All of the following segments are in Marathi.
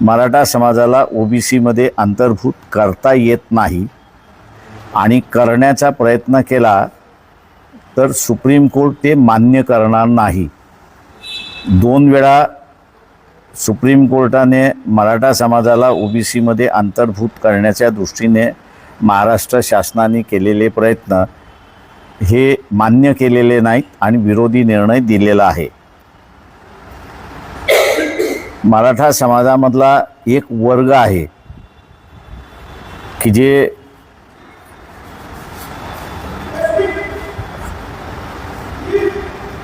मराठा समाजाला ओबीसीमध्ये अंतर्भूत करता येत नाही आणि करण्याचा प्रयत्न केला तर सुप्रीम कोर्ट ते मान्य करणार नाही। 2 वेळा सुप्रीम कोर्टाने मराठा समाजाला ओबीसीमध्ये अंतर्भूत करण्याच्या दृष्टीने महाराष्ट्र शासनाने केलेले प्रयत्न हे मान्य केलेले नाहीत आणि विरोधी निर्णय दिलेला आहे। मराठा समाजामधला एक वर्ग आहे की जे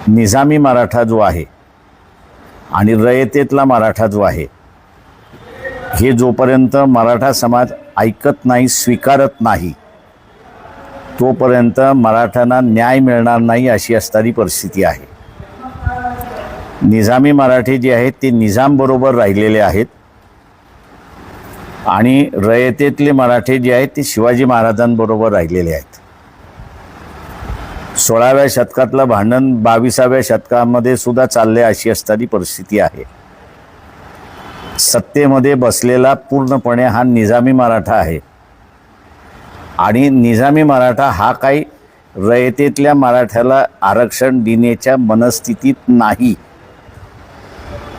निजामी मराठा जो आहे आणि रयतेतला मराठा जो आहे, हे जोपर्यंत मराठा समाज ऐकत नाही, स्वीकारत नाही, तोपर्यंत मराठ्यांना न्याय मिळणार नाही अशी असणारी परिस्थिती आहे। निजामी मराठी जे आहेत ते निजाम बरोबर राहिलेले आहेत आणि रयतेतले मराठे जे आहेत ते शिवाजी महाराजांबरोबर राहिलेले आहेत। 16व्या शतकातलं भांडण 22व्या शतकामध्ये सुद्धा चालले अशी असणारी परिस्थिती आहे। सत्तेमध्ये बसलेला पूर्णपणे हा निजामी मराठा आहे आणि निजामी मराठा हा काही रयतेतल्या मराठ्याला आरक्षण देण्याच्या मनस्थितीत नाही।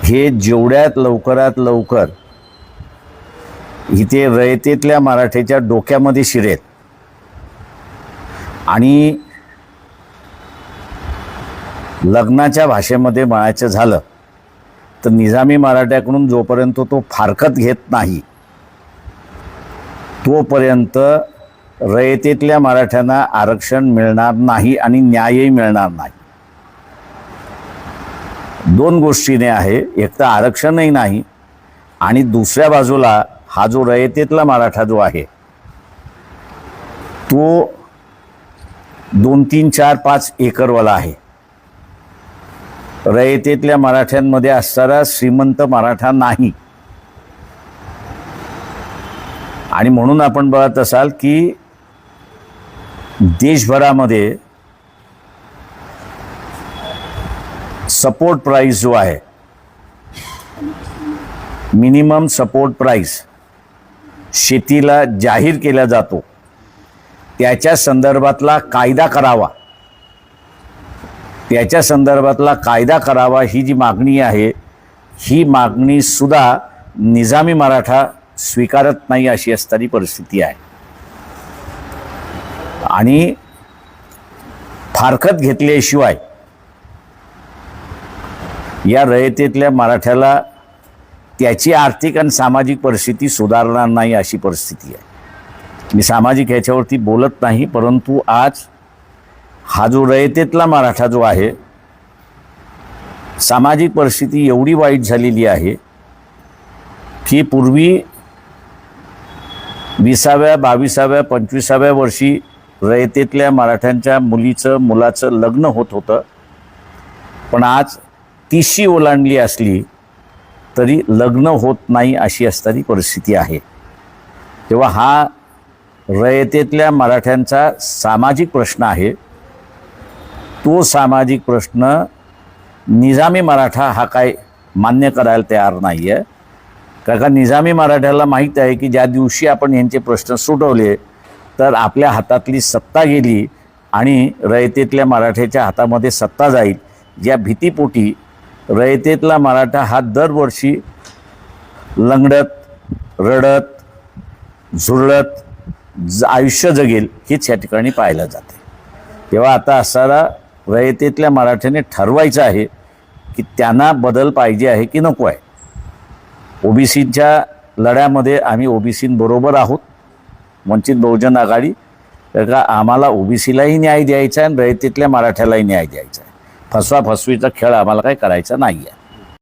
हे जेवढ्यात लवकरात लवकर इथे रयतेतल्या मराठ्याच्या डोक्यामध्ये शिरेल आणि लग्नाच्या भाषेमध्ये म्हणायचं झालं तर निजामी मराठ्याकडून जोपर्यंत तो फारकत घेत नाही तोपर्यंत रयतेतल्या मराठ्यांना आरक्षण मिळणार नाही आणि न्यायही मिळणार नाही। 2 गोष्टीने आहे, एक तर आरक्षणही नाही आणि दुसऱ्या बाजूला हा जो रयतेतला मराठा जो आहे तो 2, 3, 4, 5 एकरवाला आहे। रयतेतल्या मराठ्यांमध्ये असणारा श्रीमंत मराठा नाही आणि म्हणून आपण बघत असाल की देशभरामध्ये सपोर्ट प्राइस जो आहे, मिनिमम सपोर्ट प्राइस शेतीला जाहीर केला जातो, त्याच्या संदर्भातला कायदा करावा, त्याच्या संदर्भातला कायदा करावा ही जी मागणी आहे, ही मागणी सुद्धा निजामी मराठा स्वीकारत नाही अशी असणारी परिस्थिती आहे आणि फारकत घेतल्याशिवाय या रयतेतल्या मराठ्याला त्याची आर्थिक आणि सामाजिक परिस्थिती सुधारणार नाही अशी परिस्थिती आहे। मी सामाजिक ह्याच्यावरती बोलत नाही, परंतु आज हा जो रयतेतला मराठा जो आहे, सामाजिक परिस्थिती एवढी वाईट झालेली आहे की पूर्वी 20व्या 22व्या 25व्या वर्षी रयतेतल्या मराठ्यांच्या मुलाचं लग्न होत होतं, पण आज 30शी ओलांडली असली तरी लग्न होत नाही अशी असणारी परिस्थिती आहे। तेव्हा हा रयतेतल्या मराठ्यांचा सामाजिक प्रश्न आहे। तो सामाजिक प्रश्न निजामी मराठा हा काय मान्य करायला तयार नाही आहे, कारण निजामी मराठ्याला माहीत आहे की ज्या दिवशी आपण यांचे प्रश्न सुटवले तर आपल्या हातातली सत्ता गेली आणि रयतेतल्या मराठ्याच्या हातामध्ये सत्ता जाईल। ज्या भीतीपोटी रयतेतला मराठा हा दरवर्षी लंगडत, रडत, झुरळत आयुष्य जगेल हेच या ठिकाणी पाहायला जाते। तेव्हा आता असणारा रयतेतल्या मराठ्याने ठरवायचं आहे की त्यांना बदल पाहिजे आहे की नको आहे। ओबीसीच्या लढ्यामध्ये आम्ही ओबीसींबरोबर आहोत, वंचित बहुजन आघाडी, का आम्हाला ओबीसीलाही न्याय द्यायचा आहे आणि रयतेतल्या मराठ्यालाही न्याय द्यायचा आहे। फसवा फसवीचा खेळ आम्हाला काही करायचा नाही आहे।